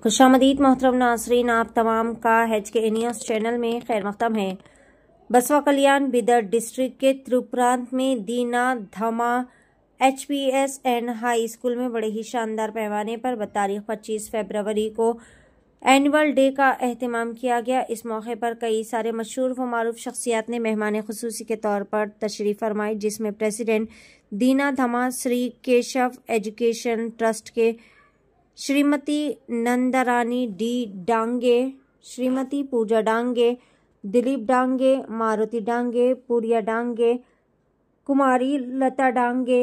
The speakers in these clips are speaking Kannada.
खुशामदीद मोहतरम नाज़रीन, आप तमाम का HK न्यूज़ चैनल में खैर मक़दम है। बसवा कल्याण बिदर डिस्ट्रिक्ट के त्रिप्रांत में दीना धमा HPS एंड हाई स्कूल में बड़े ही शानदार पैमाने पर तारीख 25 फरवरी को एनुअल डे का एहतमाम किया गया। इस मौके पर कई सारे मशहूर व मारूफ शख्सियात ने मेहमान खुसूसी के तौर पर तशरीफ़ फरमाई, जिसमें प्रेसिडेंट दीना धमा श्री केशव एजुकेशन ट्रस्ट के श्रीमती नंदरानी डी डांगे, श्रीमती पूजा डांगे, दिलीप डांगे, मारुति डांगे, पूरिया डांगे, कुमारी लता डांगे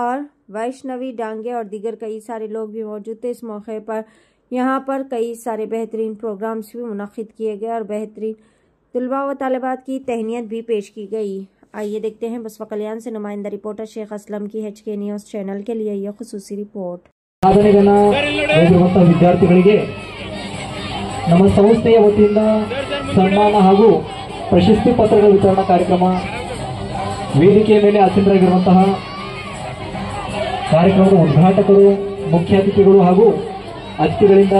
और वैष्णवी डांगे और दीगर कई सारे लोग भी मौजूद थे। इस मौके पर यहाँ पर कई सारे बेहतरीन प्रोग्राम्स भी मुनक्किद किए गए और बेहतरीन तलबा व तालिबात की तहनीत भी पेश की गई। आइए देखते हैं बसवा कल्याण से नुमाइंदा रिपोर्टर शेख असलम की HK न्यूज़ चैनल के लिए यह खुसूसी रिपोर्ट। ಸಾಧನೆಗನ ಹೊಂದಿರುವಂತಹ ವಿದ್ಯಾರ್ಥಿಗಳಿಗೆ ನಮ್ಮ ಸಂಸ್ಥೆಯ ವತಿಯಿಂದ ಸನ್ಮಾನ ಹಾಗೂ ಪ್ರಶಸ್ತಿ ಪತ್ರಗಳ ವಿತರಣಾ ಕಾರ್ಯಕ್ರಮ ವೇದಿಕೆಯ ಮೇಲೆ ಆಸೀನರಾಗಿರುವಂತಹ ಕಾರ್ಯಕ್ರಮದ ಉದ್ಘಾಟಕರು, ಮುಖ್ಯ ಅತಿಥಿಗಳು ಹಾಗೂ ಅತಿಥಿಗಳಿಂದ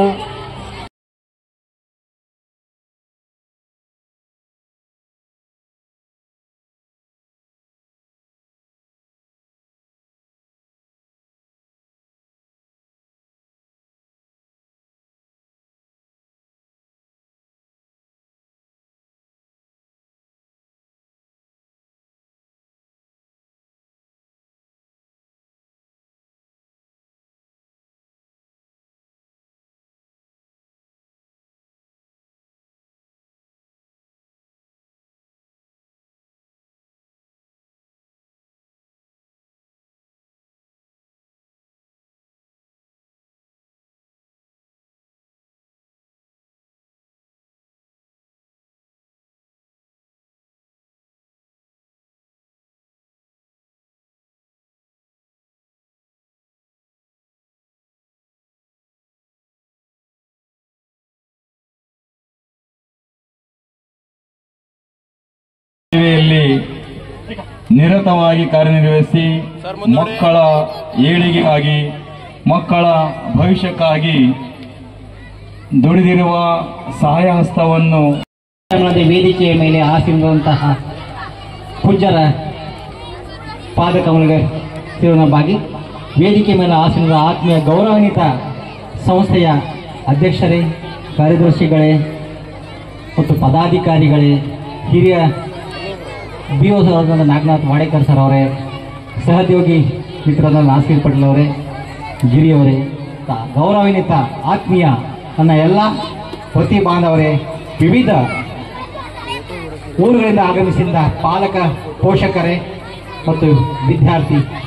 ನಿರತವಾಗಿ ಕಾರ್ಯನಿರ್ವಹಿಸಿ ಮಕ್ಕಳ ಏಳಿಗೆಗಾಗಿ, ಮಕ್ಕಳ ಭವಿಷ್ಯಕ್ಕಾಗಿ ದುಡಿದಿರುವ ಸಹಾಯ ಹಸ್ತವನ್ನು ವೇದಿಕೆಯ ಮೇಲೆ ಆಸೀನರಾದಂತಹ ಪೂಜ್ಯರ ಪಾದಕಮಲಗಳ ಬಾಗಿ ವೇದಿಕೆ ಮೇಲೆ ಆಸೀನರ ಆತ್ಮೀಯ ಗೌರವಾನ್ವಿತ ಸಂಸ್ಥೆಯ ಅಧ್ಯಕ್ಷರೇ, ಕಾರ್ಯದರ್ಶಿಗಳೇ ಮತ್ತು ಪದಾಧಿಕಾರಿಗಳೇ, ಹಿರಿಯ BO ನಾಗನಾಥ್ ವಾಡೇಕರ್ ಸರ್ ಅವರೇ, ಸಹೋದ್ಯೋಗಿ ಮಿತ್ರರಾದ ನಾಸೀರ್ ಪಟೇಲ್ ಅವರೇ, ಗಿರಿಯವರೇ, ಗೌರವಾನ್ವಿತ ಆತ್ಮೀಯ ನನ್ನ ಎಲ್ಲ ಪತಿ ಬಾಂಧವರೇ, ವಿವಿಧ ಊರುಗಳಿಂದ ಆಗಮಿಸಿದ ಪಾಲಕ ಪೋಷಕರೇ ಮತ್ತು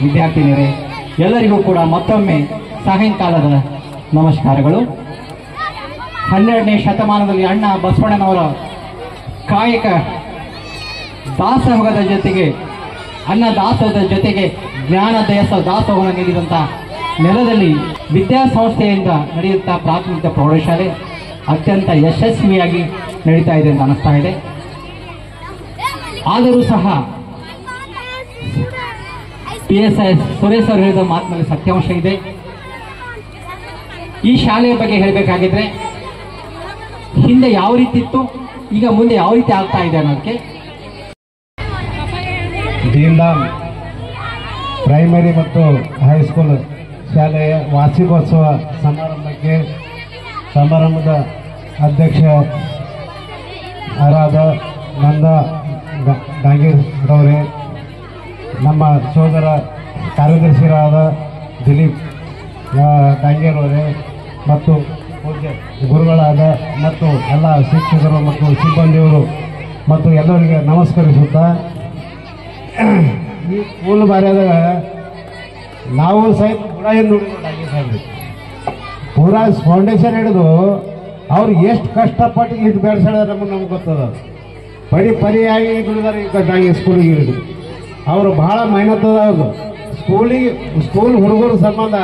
ವಿದ್ಯಾರ್ಥಿನಿಯರೇ, ಎಲ್ಲರಿಗೂ ಕೂಡ ಮತ್ತೊಮ್ಮೆ ಸಾಯಂಕಾಲದ ನಮಸ್ಕಾರಗಳು. 12ನೇ ಶತಮಾನದಲ್ಲಿ ಅಣ್ಣ ಬಸವಣ್ಣನವರ ಕಾಯಕ ದಾಸೋಹದ ಜೊತೆಗೆ, ಅನ್ನ ದಾಸೋಹದ ಜೊತೆಗೆ ಜ್ಞಾನ ದಾಸೋಹವನ್ನು ನೀಡಿದಂಥ ನೆಲದಲ್ಲಿ ವಿದ್ಯಾಸಂಸ್ಥೆಯಿಂದ ನಡೆಯುತ್ತಾ ಪ್ರಾಥಮಿಕ ಪ್ರೌಢಶಾಲೆ ಅತ್ಯಂತ ಯಶಸ್ವಿಯಾಗಿ ನಡೀತಾ ಇದೆ ಅಂತ ಅನಿಸ್ತಾ ಇದೆ. ಆದರೂ ಸಹ PSI ಸುರೇಶ್ ಅವರು ಹೇಳಿದ ಮಾತಿನಲ್ಲಿ ಸತ್ಯಾಂಶ ಇದೆ. ಈ ಶಾಲೆಯ ಬಗ್ಗೆ ಹೇಳಬೇಕಾಗಿದ್ರೆ ಹಿಂದೆ ಯಾವ ರೀತಿ ಇತ್ತು, ಈಗ ಮುಂದೆ ಯಾವ ರೀತಿ ಆಗ್ತಾ ಇದೆ ಅನ್ನೋದಕ್ಕೆ ದೀನ್ದಾಲ್ ಪ್ರೈಮರಿ ಮತ್ತು ಹೈಸ್ಕೂಲ್ ಶಾಲೆಯ ವಾರ್ಷಿಕೋತ್ಸವ ಸಮಾರಂಭದ ಅಧ್ಯಕ್ಷರಾದ ನಂದ ಡಾಂಗೇರವರೇ, ನಮ್ಮ ಸೋದರ ಕಾರ್ಯದರ್ಶಿರಾದ ದಿಲೀಪ್ ಡಾಂಗೇರವರೇ ಮತ್ತು ಗುರುಗಳಾದ ಮತ್ತು ಎಲ್ಲ ಶಿಕ್ಷಕರು ಮತ್ತು ಸಿಬ್ಬಂದಿಯವರು ಮತ್ತು ಎಲ್ಲರಿಗೆ ನಮಸ್ಕರಿಸುತ್ತಾ, ಈ ಸ್ಕೂಲ್ ಬಾರ್ಯಾದಾಗ ನಾವು ಸಹಿತ ಬುಡ ಎಂದು ಪೂರಾ ಫೌಂಡೇಶನ್ ಹಿಡಿದು ಅವ್ರು ಎಷ್ಟು ಕಷ್ಟಪಟ್ಟು ಇದು ಬೆಳೆಸ್ಯಾರ ನಮಗೆ ಗೊತ್ತದ. ಪರಿಯಾಗಿ ದುಡಿದಾರೆ ಈಗ ಡಾಂಗಿ ಸ್ಕೂಲಿಗೆ ಹಿಡಿದು. ಅವರು ಭಾಳ ಮೆಹನತ್ ಅದ. ಸ್ಕೂಲ್ ಹುಡುಗರ ಸಂಬಂಧ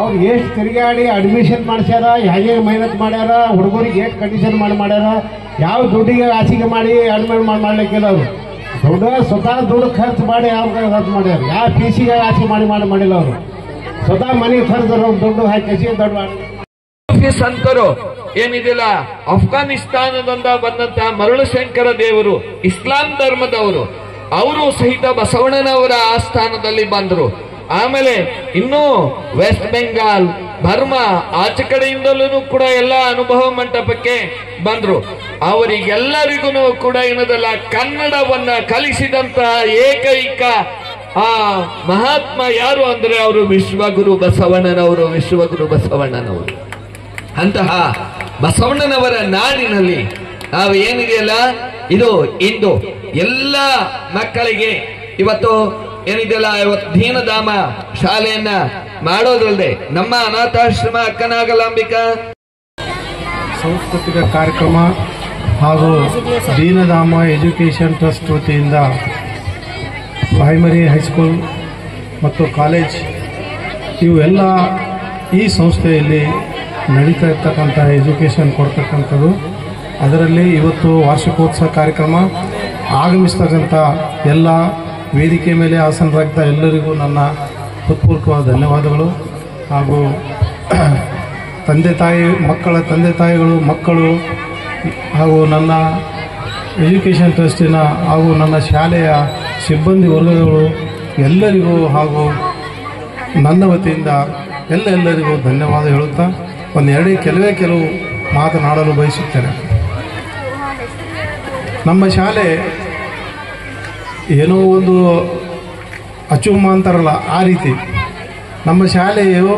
ಅವ್ರು ಎಷ್ಟು ತಿರುಗಾಡಿ ಅಡ್ಮಿಷನ್ ಮಾಡಿಸ್ಯಾರ, ಹೇಗೆ ಮೆಹನತ್ ಮಾಡ್ಯಾರ, ಹುಡುಗರಿಗೆ ಎಷ್ಟು ಕಂಡೀಷನ್ ಮಾಡ್ಯಾರ, ಯಾವ ದುಡ್ಡಿಗೆ ಆಸೆಗೆ ಮಾಡಿ ಅಡ್ಮಿಟ್ ಮಾಡ್ಲಿಕ್ಕಿಲ್ಲ. ಅವರು ಸ್ವತಃ ದುಡ್ಡು ಖರ್ಚು ಮಾಡಿ ಯಾವ ಖರ್ಚು ಮಾಡ್ಯಾರ, ಯಾವ ಫೀಸಿಗೆ ಆಸೆ ಮಾಡಿಲ್ಲ ಅವರು. ಸ್ವತಃ ಮನೆಗೆ ಖರ್ಚು ದುಡ್ಡು ಹಾಕಿ ದೊಡ್ಡ ಸೂಫಿ ಸಂತರು ಏನಿದೆಯಲ್ಲ, ಅಫ್ಘಾನಿಸ್ತಾನದಿಂದ ಬಂದಂತಹ ಮರುಳಶಂಕರ ದೇವರು, ಇಸ್ಲಾಂ ಧರ್ಮದವರು, ಅವರು ಸಹಿತ ಬಸವಣ್ಣನವರ ಆಸ್ಥಾನದಲ್ಲಿ ಬಂದರು. ಆಮೇಲೆ ಇನ್ನೂ ವೆಸ್ಟ್ ಬೆಂಗಾಲ್, ಬರ್ಮಾ ಆಚೆ ಕಡೆಯಿಂದಲೂ ಕೂಡ ಎಲ್ಲ ಅನುಭವ ಮಂಟಪಕ್ಕೆ ಬಂದ್ರು. ಅವರಿಗೆಲ್ಲರಿಗೂ ಕೂಡ ಏನದಲ್ಲ, ಕನ್ನಡವನ್ನ ಕಲಿಸಿದಂತಹ ಏಕೈಕ ಆ ಮಹಾತ್ಮ ಯಾರು ಅಂದ್ರೆ ಅವರು ವಿಶ್ವಗುರು ಬಸವಣ್ಣನವರು. ವಿಶ್ವಗುರು ಬಸವಣ್ಣನವರು ಅಂತಹ ಬಸವಣ್ಣನವರ ನಾಡಿನಲ್ಲಿ ನಾವು ಏನಿದೆಯಲ್ಲ, ಇದು ಇಂದು ಎಲ್ಲ ಮಕ್ಕಳಿಗೆ ಇವತ್ತು ಏನಿದೆಯಲ್ಲ, ಇವತ್ತು ದೀನಧಾಮ ಶಾಲೆಯನ್ನ ಮಾಡೋದ್ರಲ್ಲದೆ ನಮ್ಮ ಅನಾಥಾಶ್ರಮ ಅಕ್ಕನಾಗಲಾಂಬಿಕಾ ಸಾಂಸ್ಕೃತಿಕ ಕಾರ್ಯಕ್ರಮ ಹಾಗೂ ದೀನಧಾಮ ಎಜುಕೇಷನ್ ಟ್ರಸ್ಟ್ ವತಿಯಿಂದ ಪ್ರೈಮರಿ, ಹೈಸ್ಕೂಲ್ ಮತ್ತು ಕಾಲೇಜ್ ಇವೆಲ್ಲ ಈ ಸಂಸ್ಥೆಯಲ್ಲಿ ನಡೀತಾ ಇರ್ತಕ್ಕಂಥ ಎಜುಕೇಷನ್ ಕೊಡ್ತಕ್ಕಂಥದ್ದು. ಅದರಲ್ಲಿ ಇವತ್ತು ವಾರ್ಷಿಕೋತ್ಸವ ಕಾರ್ಯಕ್ರಮ ಆಗಮಿಸ್ತಕ್ಕಂಥ ಎಲ್ಲ ವೇದಿಕೆ ಮೇಲೆ ಆಸನರಾಗಿದ್ದ ಎಲ್ಲರಿಗೂ ನನ್ನ ಹೃತ್ಪೂರ್ವಕವಾದ ಧನ್ಯವಾದಗಳು. ಹಾಗೂ ಮಕ್ಕಳ ತಂದೆ ತಾಯಿಗಳು, ಮಕ್ಕಳು ಹಾಗೂ ನನ್ನ ಎಜುಕೇಷನ್ ಟ್ರಸ್ಟಿನ ಹಾಗೂ ನನ್ನ ಶಾಲೆಯ ಸಿಬ್ಬಂದಿ ವರ್ಗಗಳು ಎಲ್ಲರಿಗೂ ಹಾಗೂ ನನ್ನ ವತಿಯಿಂದ ಎಲ್ಲರಿಗೂ ಧನ್ಯವಾದ ಹೇಳುತ್ತಾ ಕೆಲವು ಮಾತನಾಡಲು ಬಯಸುತ್ತೇನೆ. ನಮ್ಮ ಶಾಲೆ ಏನೋ ಒಂದು ಅಚುಮ್ಮ ಅಂತಾರಲ್ಲ, ಆ ರೀತಿ ನಮ್ಮ ಶಾಲೆಯು